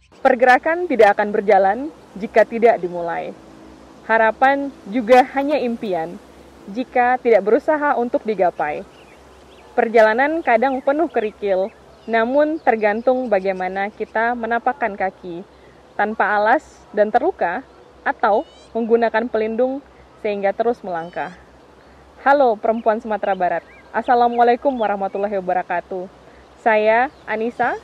Pergerakan tidak akan berjalan jika tidak dimulai. Harapan juga hanya impian jika tidak berusaha untuk digapai. Perjalanan kadang penuh kerikil, namun tergantung bagaimana kita menapakkan kaki, tanpa alas dan terluka, atau menggunakan pelindung sehingga terus melangkah. Halo perempuan Sumatera Barat, Assalamualaikum warahmatullahi wabarakatuh. Saya Anissa,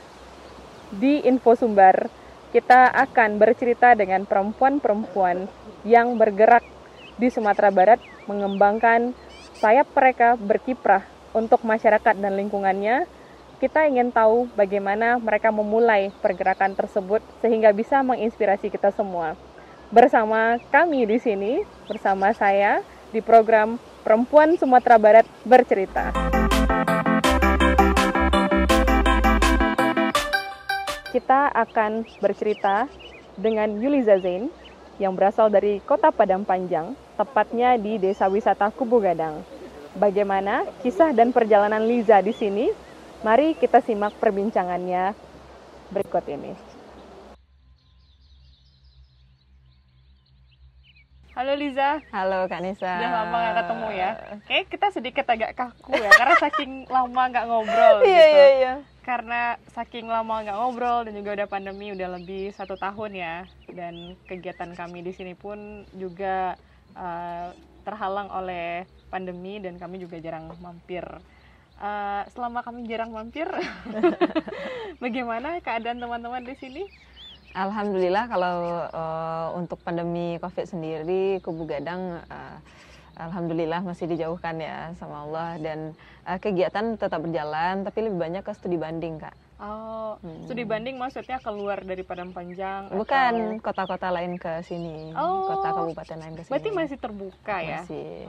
di Info Sumbar kita akan bercerita dengan perempuan-perempuan yang bergerak di Sumatera Barat, mengembangkan sayap mereka berkiprah untuk masyarakat dan lingkungannya. Kita ingin tahu bagaimana mereka memulai pergerakan tersebut sehingga bisa menginspirasi kita semua. Bersama kami di sini, bersama saya di program Perempuan Sumatera Barat Bercerita. Kita akan bercerita dengan Yuliza Zain yang berasal dari Kota Padang Panjang, tepatnya di Desa Wisata Kubu Gadang. Bagaimana kisah dan perjalanan Liza di sini? Mari kita simak perbincangannya berikut ini. Halo Liza. Halo Kak Nisa. Udah lama gak ketemu ya. Kayak kita sedikit agak kaku ya, karena saking lama gak ngobrol gitu. Iya. Karena saking lama gak ngobrol dan juga udah pandemi udah lebih 1 tahun ya. Dan kegiatan kami di sini pun juga terhalang oleh pandemi dan kami juga jarang mampir. Selama kami jarang mampir, bagaimana keadaan teman-teman di sini? Alhamdulillah kalau untuk pandemi COVID sendiri, Kubu Gadang alhamdulillah masih dijauhkan ya sama Allah, dan kegiatan tetap berjalan tapi lebih banyak ke studi banding, Kak. Oh, studi banding maksudnya keluar dari Padang Panjang? Bukan, kota-kota lain ke sini, kota kabupaten lain ke sini. Berarti masih terbuka ya? Masih.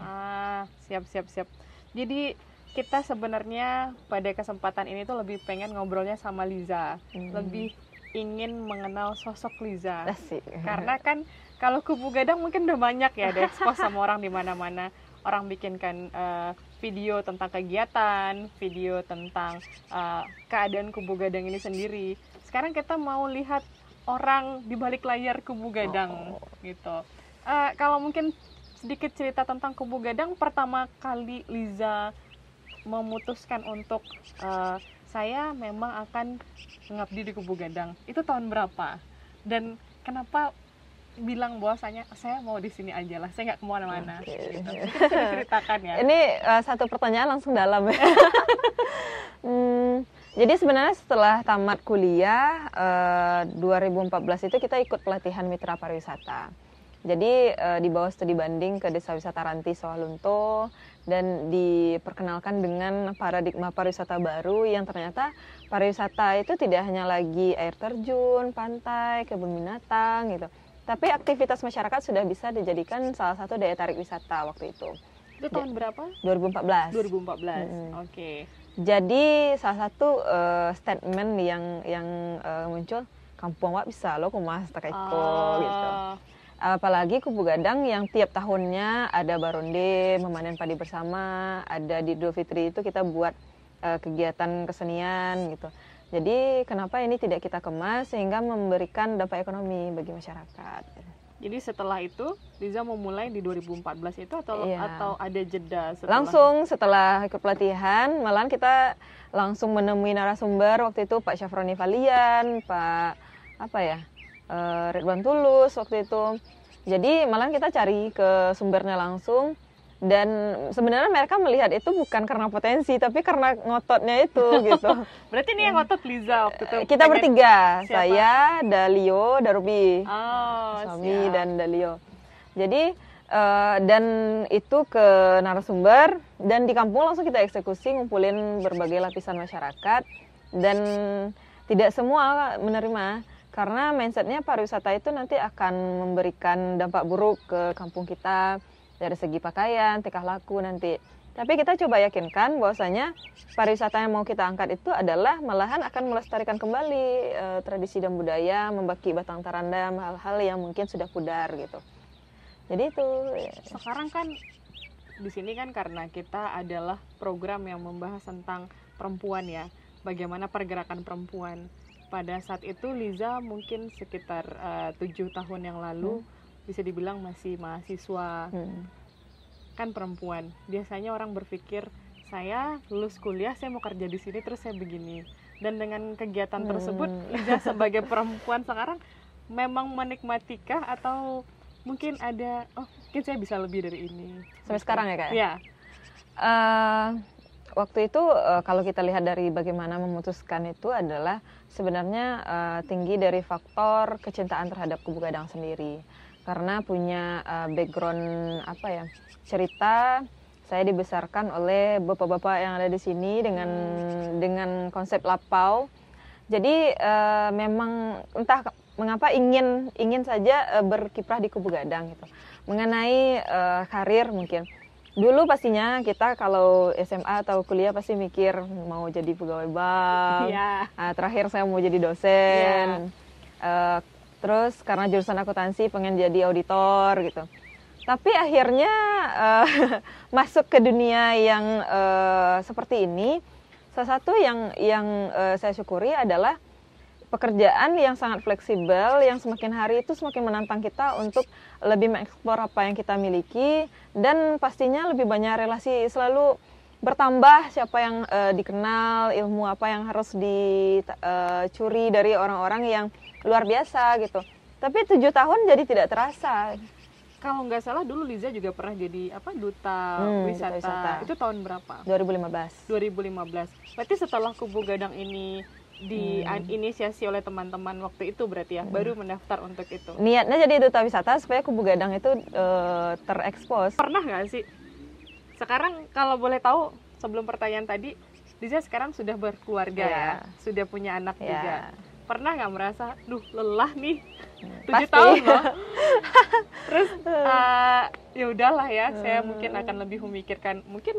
Siap. Jadi kita sebenarnya pada kesempatan ini tuh lebih pengen ngobrolnya sama Liza, lebih ingin mengenal sosok Liza. Asik. Karena kan kalau Kubu Gadang mungkin udah banyak ya di-expose sama orang di mana-mana. Orang bikinkan video tentang kegiatan, video tentang keadaan Kubu Gadang ini sendiri. Sekarang kita mau lihat orang di balik layar Kubu Gadang gitu. Kalau mungkin sedikit cerita tentang Kubu Gadang, pertama kali Liza memutuskan untuk saya memang akan mengabdi di Kubu Gadang, itu tahun berapa? Dan kenapa bilang bahwasanya saya mau di sini aja lah, saya nggak kemana-mana? Gitu. Bisa diceritakan ya. Ini satu pertanyaan langsung dalam ya. Jadi sebenarnya setelah tamat kuliah 2014 itu kita ikut pelatihan mitra pariwisata. Jadi di bawah studi banding ke Desa Wisata Ranti Sawalunto, dan diperkenalkan dengan paradigma pariwisata baru yang ternyata pariwisata itu tidak hanya lagi air terjun, pantai, kebun binatang gitu. Tapi aktivitas masyarakat sudah bisa dijadikan salah satu daya tarik wisata waktu itu. Itu tahun berapa? 2014. 2014. Oke. Jadi salah satu statement yang muncul, kampung wak bisa lo kumas tak iko gitu. Apalagi Kubu Gadang yang tiap tahunnya ada baronde, memanen padi bersama, ada di Idul Fitri itu kita buat kegiatan kesenian gitu. Jadi kenapa ini tidak kita kemas sehingga memberikan dampak ekonomi bagi masyarakat. Jadi setelah itu Liza memulai di 2014 itu atau ada jeda setelah? Langsung setelah ikut pelatihan, malahan kita langsung menemui narasumber waktu itu Pak Syafroni Valian, Pak Ridwan Tulus waktu itu. Jadi malah kita cari ke sumbernya langsung, dan sebenarnya mereka melihat itu bukan karena potensi tapi karena ngototnya itu gitu. Berarti ini yang ngotot Liza waktu itu? Kita bertiga, siapa? Saya, Dalio, Darubi, siap. suami dan Dalio. Jadi dan itu ke narasumber, dan di kampung langsung kita eksekusi, ngumpulin berbagai lapisan masyarakat, dan tidak semua menerima. Karena mindsetnya pariwisata itu nanti akan memberikan dampak buruk ke kampung kita dari segi pakaian, tingkah laku nanti. Tapi kita coba yakinkan bahwasanya pariwisata yang mau kita angkat itu adalah malahan akan melestarikan kembali tradisi dan budaya, membagi batang tarandam, hal-hal yang mungkin sudah pudar gitu. Jadi itu. Sekarang kan di sini kan karena kita adalah program yang membahas tentang perempuan ya, bagaimana pergerakan perempuan. pada saat itu Liza mungkin sekitar 7 tahun yang lalu, bisa dibilang masih mahasiswa, kan perempuan. Biasanya orang berpikir, saya lulus kuliah, saya mau kerja di sini, terus saya begini. Dan dengan kegiatan tersebut, Liza sebagai perempuan sekarang memang menikmatikah atau mungkin ada, mungkin saya bisa lebih dari ini. Sampai sekarang ya Kak? Ya. Waktu itu kalau kita lihat dari bagaimana memutuskan itu adalah sebenarnya tinggi dari faktor kecintaan terhadap Kubu Gadang sendiri. Karena punya background cerita, saya dibesarkan oleh bapak-bapak yang ada di sini dengan konsep lapau. Jadi memang entah mengapa ingin saja berkiprah di Kubu Gadang gitu. Mengenai karir mungkin. Dulu pastinya kita kalau SMA atau kuliah pasti mikir mau jadi pegawai bank. Terakhir saya mau jadi dosen. Terus karena jurusan akuntansi pengen jadi auditor gitu. Tapi akhirnya masuk ke dunia yang seperti ini, salah satu yang saya syukuri adalah pekerjaan yang sangat fleksibel, yang semakin hari itu semakin menantang kita untuk lebih mengeksplor apa yang kita miliki, dan pastinya lebih banyak relasi, selalu bertambah siapa yang dikenal, ilmu apa yang harus dicuri dari orang-orang yang luar biasa gitu. Tapi 7 tahun jadi tidak terasa. Kalau nggak salah dulu Liza juga pernah jadi duta wisata. Itu tahun berapa? 2015. 2015. Berarti setelah Kubu Gadang ini diinisiasi oleh teman-teman waktu itu berarti ya, baru mendaftar untuk itu. Niatnya jadi duta wisata supaya Kubu Gadang itu terekspos. Pernah nggak sih? Sekarang kalau boleh tahu, sebelum pertanyaan tadi, Liza sekarang sudah berkeluarga ya, sudah punya anak juga. Pernah nggak merasa, lelah nih, 7 tahun loh. Terus ya udahlah ya, saya mungkin akan lebih memikirkan mungkin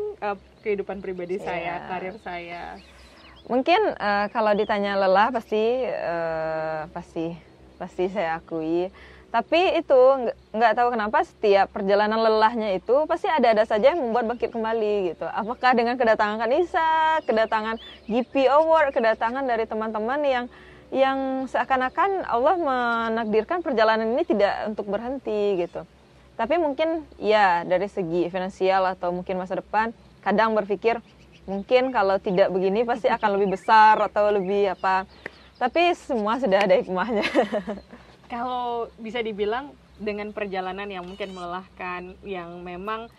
kehidupan pribadi saya, karir saya. Mungkin kalau ditanya lelah pasti saya akui. Tapi itu nggak tahu kenapa setiap perjalanan lelahnya itu pasti ada saja yang membuat bangkit kembali gitu. Apakah dengan kedatangan Kanisa, kedatangan GP Award, kedatangan dari teman-teman yang seakan-akan Allah menakdirkan perjalanan ini tidak untuk berhenti gitu. Tapi mungkin ya dari segi finansial atau mungkin masa depan kadang berpikir mungkin kalau tidak begini pasti akan lebih besar atau lebih apa. Tapi semua sudah ada hikmahnya. Kalau bisa dibilang dengan perjalanan yang mungkin melelahkan, yang memang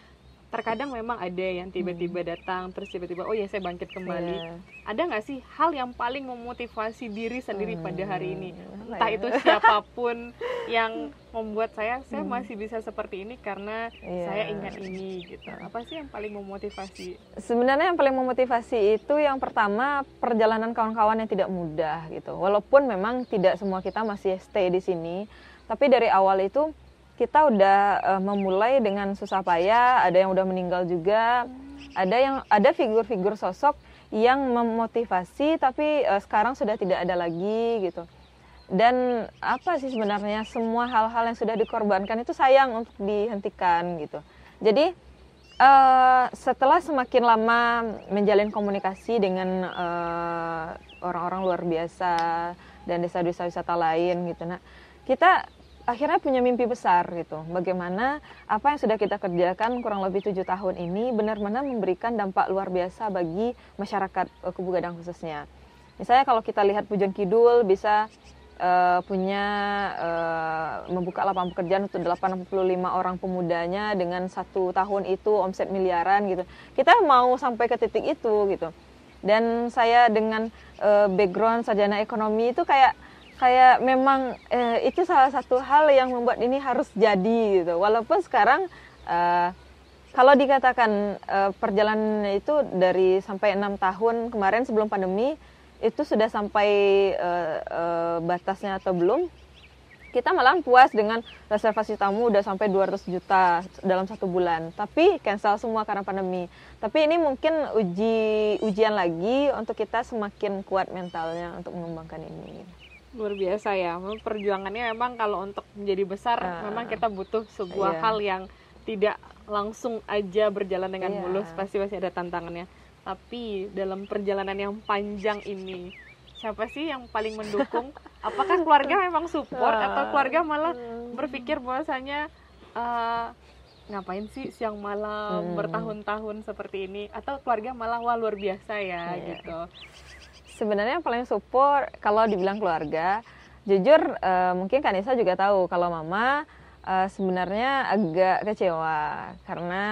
terkadang memang ada yang tiba-tiba datang, terus tiba-tiba saya bangkit kembali. Ada nggak sih hal yang paling memotivasi diri sendiri pada hari ini? Entah itu siapapun yang membuat saya masih bisa seperti ini karena saya ingat ini gitu. Apa sih yang paling memotivasi? Sebenarnya yang paling memotivasi itu yang pertama perjalanan kawan-kawan yang tidak mudah gitu. Walaupun memang tidak semua kita masih stay di sini, tapi dari awal itu kita udah memulai dengan susah payah, ada yang udah meninggal juga, ada figur-figur sosok yang memotivasi tapi sekarang sudah tidak ada lagi gitu. Dan apa sih sebenarnya semua hal-hal yang sudah dikorbankan itu sayang untuk dihentikan gitu. Jadi setelah semakin lama menjalin komunikasi dengan orang-orang luar biasa dan desa-desa wisata lain gitu, kita akhirnya punya mimpi besar gitu. Bagaimana apa yang sudah kita kerjakan kurang lebih 7 tahun ini benar-benar memberikan dampak luar biasa bagi masyarakat Kubu Gadang khususnya. Misalnya kalau kita lihat Pujon Kidul bisa membuka lapangan pekerjaan untuk 85 orang pemudanya dengan 1 tahun itu omset miliaran gitu. Kita mau sampai ke titik itu gitu. Dan saya dengan background sarjana ekonomi itu kayak memang itu salah satu hal yang membuat ini harus jadi gitu. Walaupun sekarang kalau dikatakan perjalanan itu dari sampai 6 tahun kemarin sebelum pandemi itu sudah sampai batasnya atau belum, kita malah puas dengan reservasi tamu udah sampai 200 juta dalam 1 bulan. Tapi cancel semua karena pandemi. Tapi ini mungkin ujian lagi untuk kita semakin kuat mentalnya untuk mengembangkan ini. Luar biasa ya, perjuangannya memang kalau untuk menjadi besar memang kita butuh sebuah hal yang tidak langsung aja berjalan dengan mulus, pasti ada tantangannya. Tapi dalam perjalanan yang panjang ini, siapa sih yang paling mendukung? Apakah keluarga memang support atau keluarga malah berpikir bahwasanya ngapain sih siang malam bertahun-tahun seperti ini, atau keluarga malah wah luar biasa ya gitu? Sebenarnya yang paling support kalau dibilang keluarga, jujur mungkin Kanisa juga tahu kalau mama sebenarnya agak kecewa karena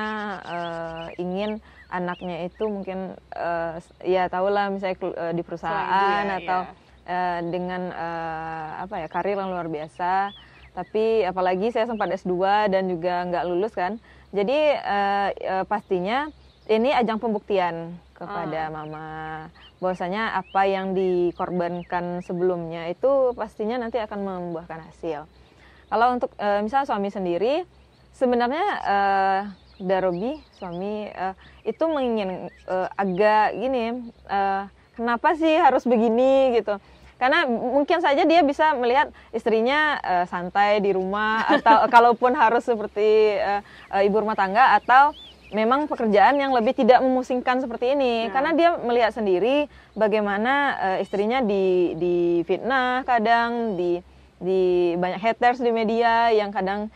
ingin anaknya itu mungkin ya tahulah misalnya di perusahaan atau dengan karir yang luar biasa. Tapi apalagi saya sempat S2 dan juga nggak lulus kan. Jadi pastinya ini ajang pembuktian kepada mama bahwasanya apa yang dikorbankan sebelumnya itu pastinya nanti akan membuahkan hasil. Kalau untuk misalnya suami sendiri, sebenarnya Darobi suami itu mengingin agak gini, kenapa sih harus begini gitu? Karena mungkin saja dia bisa melihat istrinya santai di rumah atau kalaupun harus seperti ibu rumah tangga atau memang pekerjaan yang lebih tidak memusingkan seperti ini. Karena dia melihat sendiri bagaimana istrinya di fitnah kadang, di banyak haters di media yang kadang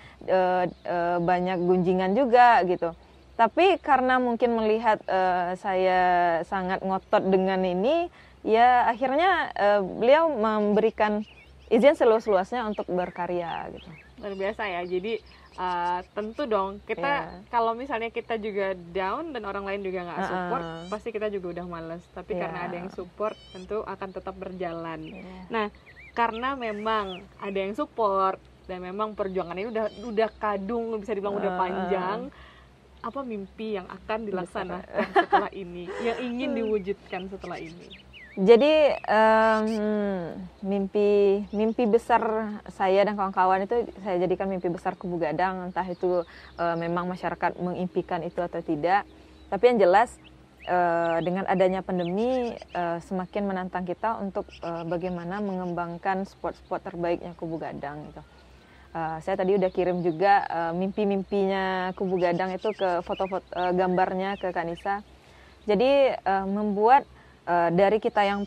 banyak gunjingan juga gitu. Tapi karena mungkin melihat saya sangat ngotot dengan ini, ya akhirnya beliau memberikan izin seluas-luasnya untuk berkarya gitu. Luar biasa ya. Jadi tentu dong kita kalau misalnya kita juga down dan orang lain juga nggak support, pasti kita juga udah males. Tapi karena ada yang support, tentu akan tetap berjalan. Nah, karena memang ada yang support dan memang perjuangan ini udah kadung, bisa dibilang udah panjang, apa mimpi yang akan dilaksanakan setelah ini, yang ingin diwujudkan setelah ini? Jadi mimpi besar saya dan kawan-kawan itu saya jadikan mimpi besar Kubu Gadang, entah itu memang masyarakat mengimpikan itu atau tidak. Tapi yang jelas dengan adanya pandemi semakin menantang kita untuk bagaimana mengembangkan spot-spot terbaiknya Kubu Gadang gitu. Saya tadi udah kirim juga mimpi-mimpinya Kubu Gadang itu ke foto-foto gambarnya ke Kanisa. Jadi membuat dari kita yang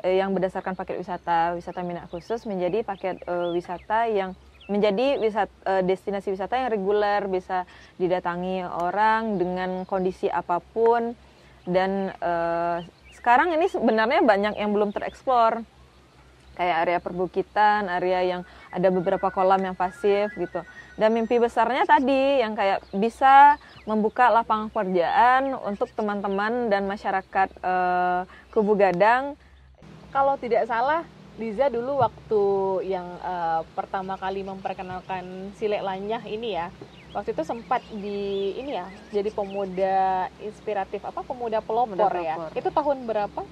yang berdasarkan paket wisata minat khusus menjadi paket wisata yang menjadi destinasi wisata yang reguler, bisa didatangi orang dengan kondisi apapun. Dan sekarang ini sebenarnya banyak yang belum tereksplor, kayak area perbukitan, area yang ada beberapa kolam yang pasif gitu. Dan mimpi besarnya tadi yang kayak bisa membuka lapangan pekerjaan untuk teman-teman dan masyarakat Kubu Gadang. Kalau tidak salah, Liza dulu waktu yang pertama kali memperkenalkan Silek Lanyah ini ya, waktu itu sempat jadi pemuda inspiratif, pemuda pelopor ya. Itu tahun berapa?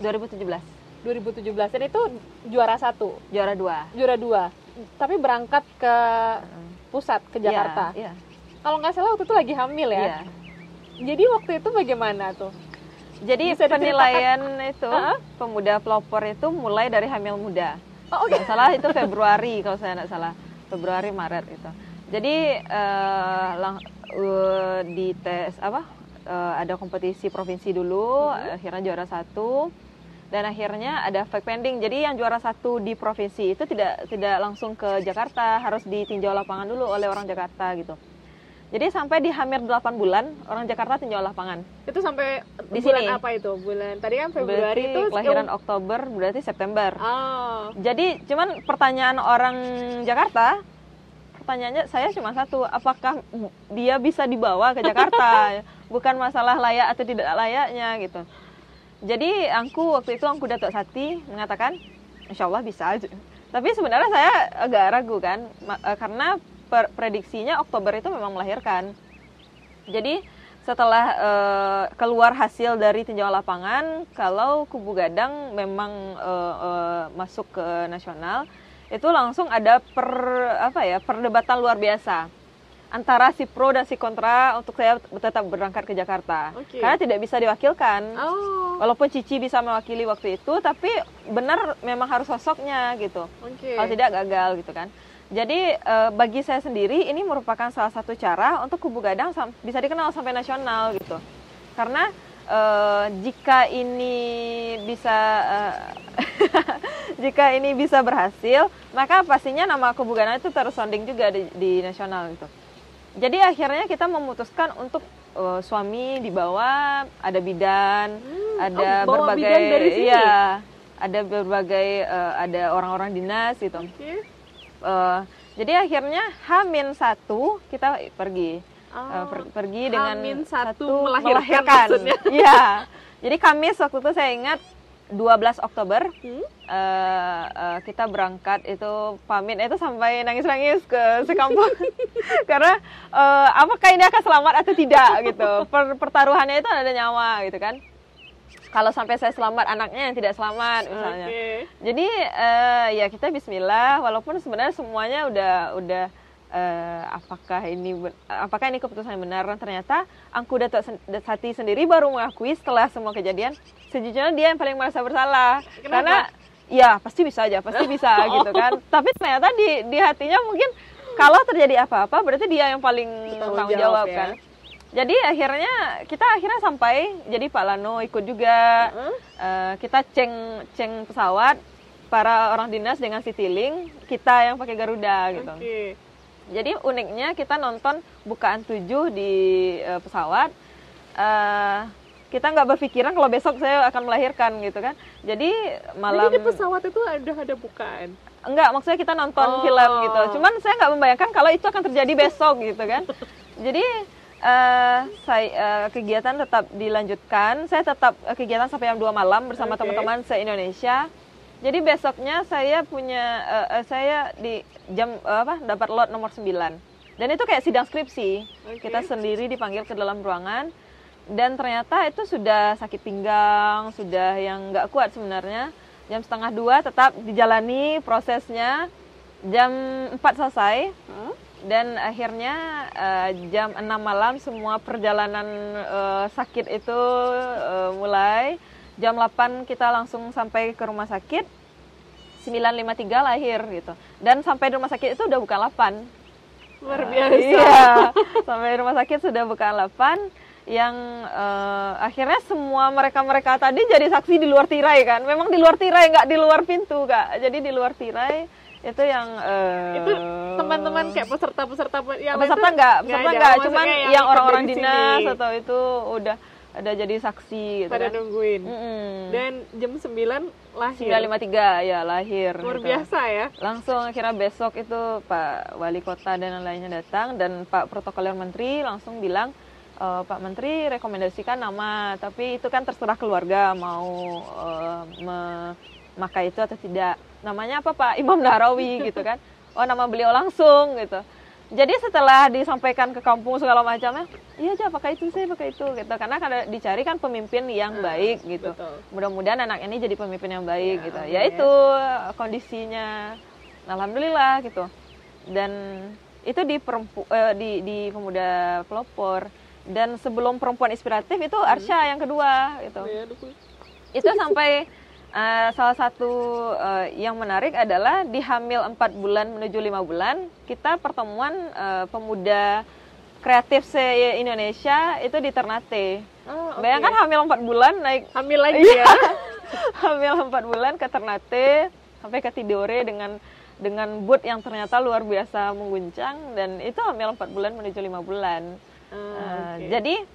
2017 dan itu juara 1, juara 2. Tapi berangkat ke pusat, ke Jakarta. Iya. Kalau nggak salah waktu itu lagi hamil ya. Iya. Jadi waktu itu bagaimana tuh? Jadi penilaian itu pemuda pelopor itu mulai dari hamil muda. Oh, okay. Nggak salah itu Februari kalau saya nggak salah, Februari Maret itu. Jadi di tes ada kompetisi provinsi dulu, akhirnya juara 1. Dan akhirnya ada flag pending. Jadi yang juara 1 di provinsi itu tidak langsung ke Jakarta, harus ditinjau lapangan dulu oleh orang Jakarta gitu. Jadi sampai di hampir 8 bulan orang Jakarta tinjau lapangan. Itu sampai di bulan sini. Apa itu? Bulan tadi kan Februari, berarti itu kelahiran Oktober, berarti September. Oh. Jadi cuman pertanyaan orang Jakarta, pertanyaannya saya cuma satu, apakah dia bisa dibawa ke Jakarta? Bukan masalah layak atau tidak layaknya gitu. Jadi waktu itu Angku Datuk Sati mengatakan insya Allah bisa aja. Tapi sebenarnya saya agak ragu kan, karena prediksinya Oktober itu memang melahirkan. Jadi setelah keluar hasil dari tinjauan lapangan, kalau Kubu Gadang memang masuk ke nasional, itu langsung ada perdebatan luar biasa antara si pro dan si kontra untuk saya tetap berangkat ke Jakarta. Okay. Karena tidak bisa diwakilkan. Walaupun Cici bisa mewakili waktu itu, tapi benar memang harus sosoknya gitu. Okay. Kalau tidak gagal gitu kan. Jadi bagi saya sendiri ini merupakan salah satu cara untuk Kubu Gadang bisa dikenal sampai nasional gitu. Karena jika ini bisa jika ini bisa berhasil, maka pastinya nama Kubu Gadang itu tersounding juga di nasional gitu. Jadi akhirnya kita memutuskan untuk suami dibawa, ada bidan, ada bawa berbagai, bidan dari sini? iya, ada berbagai, ada orang-orang dinas gitu. Oke. Jadi akhirnya H-1 kita pergi. Pergi dengan H-1 satu melahirkan maksudnya. Iya. Jadi Kamis waktu itu saya ingat 12 Oktober kita berangkat itu pamit itu sampai nangis-nangis ke sekampung karena apakah ini akan selamat atau tidak gitu. Pertaruhannya itu ada nyawa gitu kan. Kalau sampai saya selamat, anaknya yang tidak selamat misalnya. Okay. Jadi ya kita Bismillah, walaupun sebenarnya semuanya udah apakah ini keputusan yang benar. Ternyata Angku Datuk Sati sendiri baru mengakui setelah semua kejadian, sejujurnya dia yang paling merasa bersalah. Kenapa? Karena ya pasti bisa gitu kan. Tapi ternyata di hatinya mungkin kalau terjadi apa-apa berarti dia yang paling tanggung jawab ya. kan. Jadi kita akhirnya sampai, jadi Pak Lano ikut juga. Kita ceng pesawat, para orang dinas dengan Citylink, kita yang pakai Garuda gitu. Okay. Jadi uniknya kita nonton bukaan 7 di pesawat. Kita nggak berpikiran kalau besok saya akan melahirkan gitu kan. Jadi malam. Jadi di pesawat itu ada bukaan? Enggak, maksudnya kita nonton film gitu. Cuman saya nggak membayangkan kalau itu akan terjadi besok gitu kan. Jadi kegiatan tetap dilanjutkan. Saya tetap kegiatan sampai jam 2 malam bersama teman-teman se-Indonesia. Jadi besoknya saya di jam dapat lot nomor 9. Dan itu kayak sidang skripsi. Kita sendiri dipanggil ke dalam ruangan dan ternyata itu sudah sakit pinggang, sudah yang nggak kuat sebenarnya. Jam 1:30 tetap dijalani prosesnya. Jam 4 selesai. Dan akhirnya jam 6 malam semua perjalanan sakit itu mulai. Jam 8 kita langsung sampai ke rumah sakit. 9:53 lahir gitu. Dan sampai di rumah sakit itu udah bukan 8. Luar biasa. Iya. Sampai rumah sakit sudah bukan 8 yang akhirnya semua mereka tadi jadi saksi di luar tirai kan. Memang di luar tirai, nggak di luar pintu, Kak. Jadi di luar tirai itu yang itu teman-teman kayak peserta yang peserta enggak, cuman yang orang-orang dinas atau itu udah jadi saksi gitu pada kan. Nungguin. Dan jam 9 lahir. 9:53 ya lahir. Luar gitu. biasa ya. Langsung akhirnya besok itu Pak Wali Kota dan lainnya datang dan Pak Protokoler Menteri langsung bilang, Pak Menteri rekomendasikan nama, tapi itu kan terserah keluarga mau memakai itu atau tidak. Namanya apa Pak? Imam Nahrawi gitu kan. Oh, nama beliau langsung gitu. Jadi setelah disampaikan ke kampung segala macamnya, iya aja pakai itu, saya pakai itu gitu. Karena dicari kan pemimpin yang baik gitu. Mudah-mudahan anak ini jadi pemimpin yang baik gitu. Ya itu kondisinya. Alhamdulillah gitu. Dan itu di Pemuda Pelopor. Dan sebelum Perempuan Inspiratif itu Arsya yang kedua gitu. Itu sampai salah satu yang menarik adalah di hamil 4 bulan menuju 5 bulan kita pertemuan pemuda kreatif se-Indonesia itu di Ternate. Bayangkan hamil 4 bulan naik hamil lagi ya. Hamil 4 bulan ke Ternate sampai ke Tidore dengan booth yang ternyata luar biasa mengguncang dan itu hamil 4 bulan menuju 5 bulan. Jadi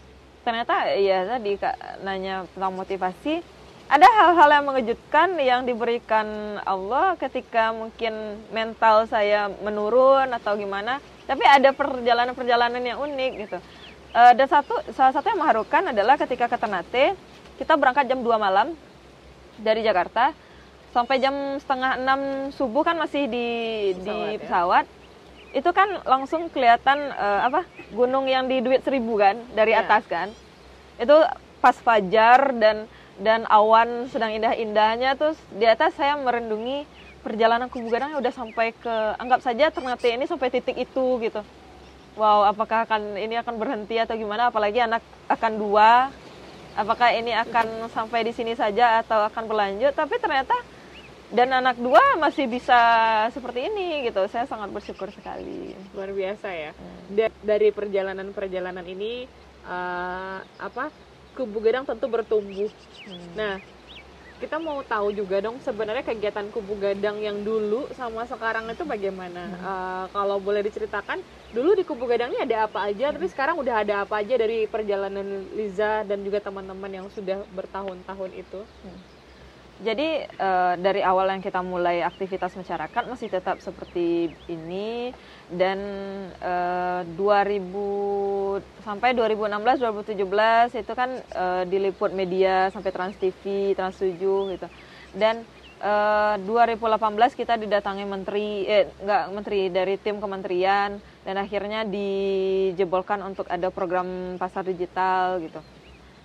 ternyata ya tadi Kak nanya tentang motivasi. Ada hal-hal yang mengejutkan yang diberikan Allah ketika mungkin mental saya menurun atau gimana. Tapi ada perjalanan-perjalanan yang unik gitu. Dan salah satu yang mengharukan adalah ketika ke Ternate, kita berangkat jam 2 malam dari Jakarta. Sampai jam 5:30 subuh kan masih di pesawat. Itu kan langsung kelihatan gunung yang di Duit 1000 kan, dari atas kan. Itu pas fajar dan awan sedang indah-indahnya, terus di atas saya merendungi perjalanan Kubu Gadang yang udah sampai ke, anggap saja Ternate ini sampai titik itu gitu. Wow, apakah ini akan berhenti atau gimana, apalagi anak akan 2, apakah ini akan sampai di sini saja atau akan berlanjut, tapi ternyata dan anak 2 masih bisa seperti ini gitu. Saya sangat bersyukur sekali. Luar biasa ya. Dari perjalanan-perjalanan ini Kubu Gadang tentu bertumbuh. Nah, kita mau tahu juga dong sebenarnya kegiatan Kubu Gadang yang dulu sama sekarang itu bagaimana. Kalau boleh diceritakan, dulu di Kubu Gadang ini ada apa aja, tapi sekarang udah ada apa aja dari perjalanan Liza dan juga teman-teman yang sudah bertahun-tahun itu. Jadi dari awal yang kita mulai aktivitas masyarakat masih tetap seperti ini, dan 2000 sampai 2016 2017 itu kan diliput media sampai Trans TV, Trans 7 gitu. Dan 2018 kita didatangi menteri dari tim kementerian, dan akhirnya dijebolkan untuk ada program pasar digital gitu.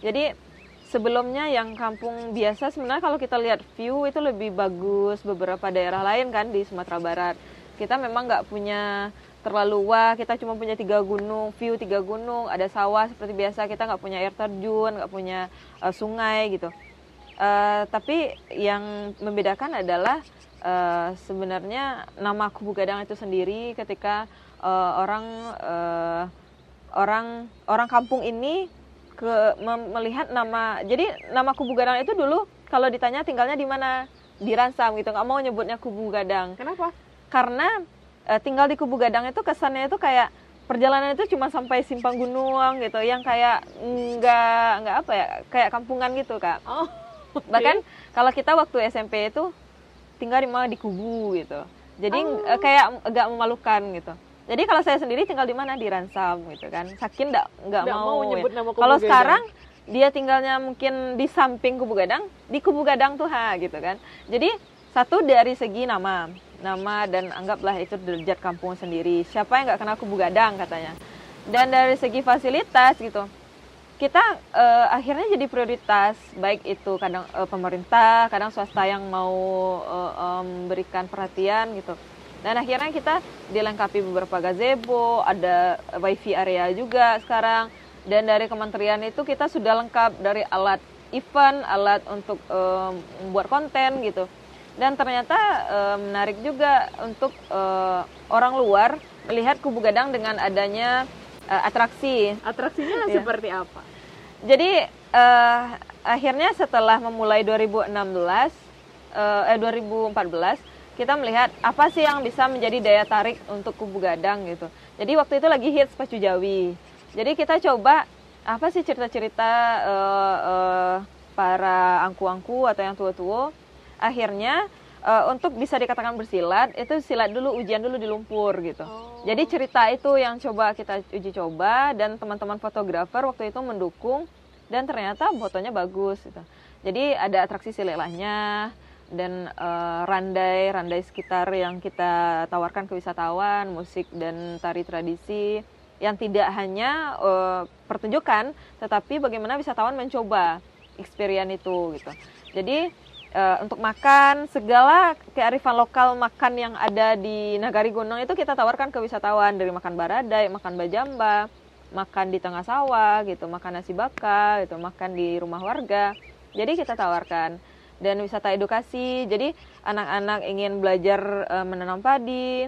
Jadi sebelumnya yang kampung biasa, sebenarnya kalau kita lihat view itu lebih bagus beberapa daerah lain kan di Sumatera Barat. Kita memang nggak punya terlalu wah, kita cuma punya 3 gunung, view 3 gunung, ada sawah seperti biasa, kita nggak punya air terjun, nggak punya sungai gitu. Tapi yang membedakan adalah sebenarnya nama Kubu Gadang itu sendiri, ketika orang kampung ini melihat nama. Jadi nama Kubu Gadang itu dulu kalau ditanya tinggalnya di mana, di Ransam gitu, nggak mau nyebutnya Kubu Gadang. Kenapa? Karena tinggal di Kubu Gadang itu kesannya itu kayak perjalanan itu cuma sampai Simpang Gunung gitu, yang kayak nggak apa ya, kayak kampungan gitu Kak. Oh, okay. Bahkan kalau kita waktu SMP itu tinggal di Kubu gitu, jadi kayak agak memalukan gitu. Jadi kalau saya sendiri tinggal di mana, di Ransam gitu kan. Saking nggak mau nyebut ya. nama Kubu Kalau Gadang. sekarang dia tinggalnya mungkin di samping Kubu Gadang, di Kubu Gadang tuh gitu kan. Jadi satu dari segi nama dan anggaplah itu derajat kampung sendiri. Siapa yang nggak kenal Kubu Gadang katanya. Dan dari segi fasilitas gitu, kita akhirnya jadi prioritas, baik itu kadang pemerintah, kadang swasta yang mau memberikan perhatian gitu. Dan akhirnya kita dilengkapi beberapa gazebo, ada wifi area juga sekarang. Dan dari kementerian itu kita sudah lengkap dari alat event, alat untuk membuat konten gitu. Dan ternyata menarik juga untuk orang luar melihat Kubu Gadang dengan adanya atraksi. Atraksinya seperti apa? Jadi akhirnya setelah memulai 2014 kita melihat apa sih yang bisa menjadi daya tarik untuk Kubu Gadang gitu. Jadi waktu itu lagi hits Pacu Jawi. Jadi kita coba apa sih cerita-cerita para angku-angku atau yang tua-tua. Akhirnya untuk bisa dikatakan bersilat, itu silat dulu, ujian dulu di lumpur gitu. Jadi cerita itu yang coba kita uji coba, dan teman-teman fotografer waktu itu mendukung, dan ternyata fotonya bagus gitu. Jadi ada atraksi sililahnya, dan randai sekitar yang kita tawarkan ke wisatawan, musik dan tari tradisi yang tidak hanya pertunjukan, tetapi bagaimana wisatawan mencoba experience itu gitu. Jadi untuk makan, segala kearifan lokal makan yang ada di Nagari Gunung itu kita tawarkan ke wisatawan, dari makan baradai, makan bajamba, makan di tengah sawah gitu, makan nasi bakar gitu, makan di rumah warga. Jadi kita tawarkan. Dan wisata edukasi, jadi anak-anak ingin belajar menanam padi,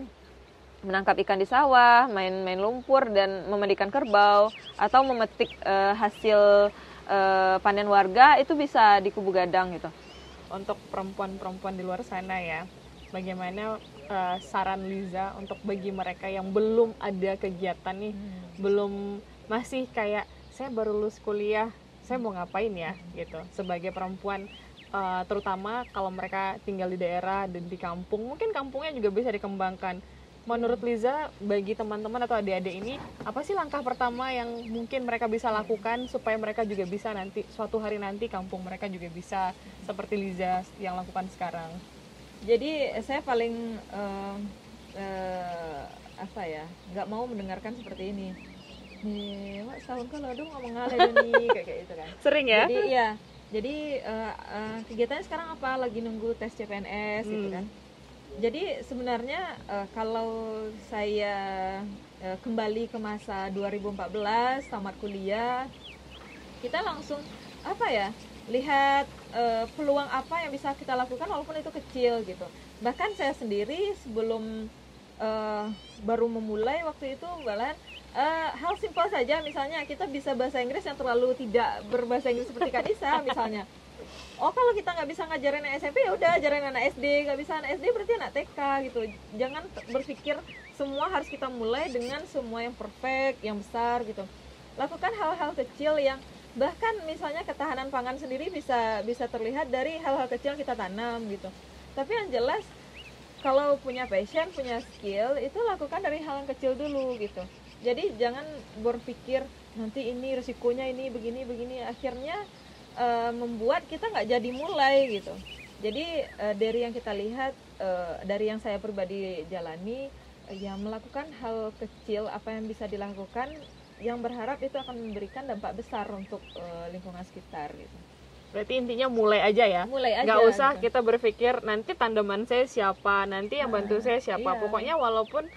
menangkap ikan di sawah, main lumpur dan memandikan kerbau, atau memetik hasil panen warga, itu bisa di Kubu Gadang gitu. Untuk perempuan-perempuan di luar sana ya, bagaimana saran Liza untuk bagi mereka yang belum ada kegiatan nih, masih kayak saya baru lulus kuliah, saya mau ngapain ya gitu, sebagai perempuan. Terutama kalau mereka tinggal di daerah dan di kampung, mungkin kampungnya juga bisa dikembangkan. Menurut Liza, bagi teman-teman atau adik-adik ini, apa sih langkah pertama yang mungkin mereka bisa lakukan supaya mereka juga bisa nanti, suatu hari nanti kampung mereka juga bisa seperti Liza yang lakukan sekarang? Jadi saya paling nggak mau mendengarkan seperti ini. Nih, wak sahun kalau dong ngomong ngale nih kayak gitu kan. Sering ya? Jadi ya. Jadi kegiatannya sekarang apa? Lagi nunggu tes CPNS gitu kan. Jadi sebenarnya kalau saya kembali ke masa 2014 tamat kuliah, kita langsung lihat peluang apa yang bisa kita lakukan walaupun itu kecil gitu. Bahkan saya sendiri sebelum baru memulai waktu itu hal simpel saja, misalnya kita bisa bahasa Inggris yang terlalu tidak berbahasa Inggris seperti Kak Nisa misalnya. Oh, kalau kita nggak bisa ngajarin anak SMP, ya udah ajarin anak SD. Nggak bisa anak SD berarti anak TK gitu. Jangan berpikir semua harus kita mulai dengan semua yang perfect, yang besar gitu. Lakukan hal-hal kecil yang bahkan misalnya ketahanan pangan sendiri bisa terlihat dari hal-hal kecil yang kita tanam gitu. Tapi yang jelas kalau punya passion, punya skill, itu lakukan dari hal yang kecil dulu gitu. Jadi jangan berpikir nanti ini resikonya ini begini, akhirnya membuat kita nggak jadi mulai gitu. Jadi dari yang kita lihat, dari yang saya pribadi jalani, ya melakukan hal kecil apa yang bisa dilakukan, yang berharap itu akan memberikan dampak besar untuk lingkungan sekitar gitu. Berarti intinya mulai aja ya. Mulai aja. Nggak usah gitu. kita berpikir nanti tandeman saya siapa, nanti yang bantu saya siapa. Iya. Pokoknya walaupun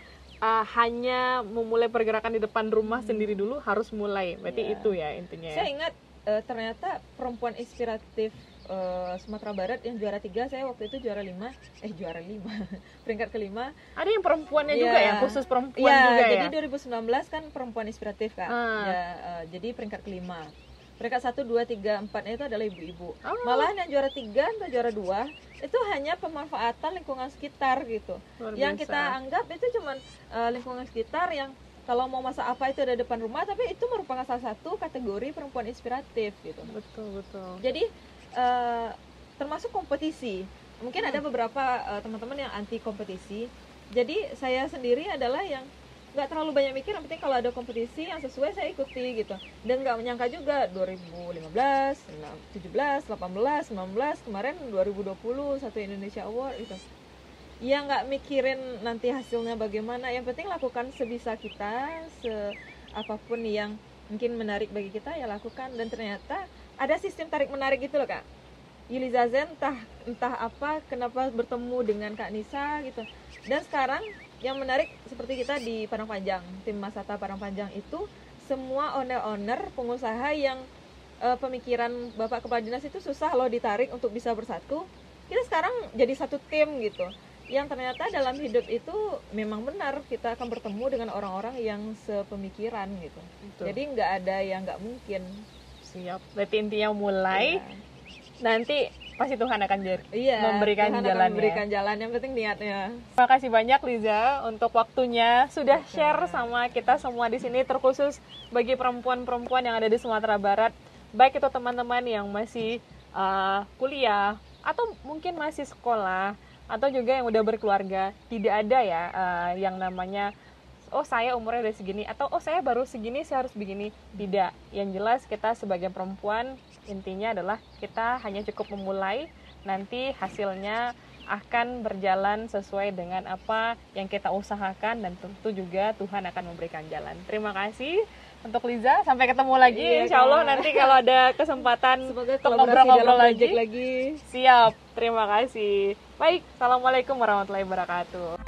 hanya memulai pergerakan di depan rumah sendiri dulu harus mulai. Berarti itu ya intinya ya. Saya ingat ternyata perempuan inspiratif Sumatera Barat yang juara 3, saya waktu itu juara 5 peringkat ke-5. Ada yang perempuannya juga ya, khusus perempuan juga jadi ya. Jadi 2019 kan perempuan inspiratif Kak. Jadi peringkat ke-5. Peringkat 1, 2, 3, 4 itu adalah ibu-ibu. Malahan yang juara 3 atau juara 2 itu hanya pemanfaatan lingkungan sekitar gitu. Yang kita anggap itu cuman lingkungan sekitar yang kalau mau masak apa itu ada depan rumah, tapi itu merupakan salah satu kategori perempuan inspiratif gitu. Betul. Jadi termasuk kompetisi. Mungkin ada beberapa teman-teman yang anti kompetisi. Jadi saya sendiri adalah yang nggak terlalu banyak mikir, yang penting kalau ada kompetisi yang sesuai saya ikuti gitu. Dan nggak menyangka juga 2015, 17, 18, 19, kemarin 2020 satu Indonesia Award gitu. Ya nggak mikirin nanti hasilnya bagaimana, yang penting lakukan sebisa kita, apapun yang mungkin menarik bagi kita ya lakukan. Dan ternyata ada sistem tarik menarik gitu loh Kak. Yuli Zazen entah apa kenapa bertemu dengan Kak Nisa gitu. Dan sekarang yang menarik seperti kita di Padang Panjang, tim Masata Padang Panjang itu semua owner-owner pengusaha yang pemikiran Bapak Kepala Dinas itu susah loh ditarik untuk bisa bersatu. Kita sekarang jadi satu tim gitu. Yang ternyata dalam hidup itu memang benar kita akan bertemu dengan orang-orang yang sepemikiran gitu. Betul. Jadi nggak ada yang nggak mungkin. Siap. Berarti intinya mulai. Iya. Nanti pasti Tuhan akan memberikan jalan. Memberikan jalan, yang penting niatnya. Terima kasih banyak Liza untuk waktunya sudah share sama kita semua di sini, terkhusus bagi perempuan-perempuan yang ada di Sumatera Barat, baik itu teman-teman yang masih kuliah atau mungkin masih sekolah atau juga yang udah berkeluarga. Tidak ada ya yang namanya oh saya umurnya udah segini atau oh saya baru segini saya harus begini. Tidak. Yang jelas kita sebagai perempuan intinya adalah kita hanya cukup memulai, nanti hasilnya akan berjalan sesuai dengan apa yang kita usahakan, dan tentu juga Tuhan akan memberikan jalan. Terima kasih untuk Liza, sampai ketemu lagi insya Allah nanti kalau ada kesempatan untuk ngobrol-ngobrol lagi. Siap, terima kasih. Baik, Assalamualaikum warahmatullahi wabarakatuh.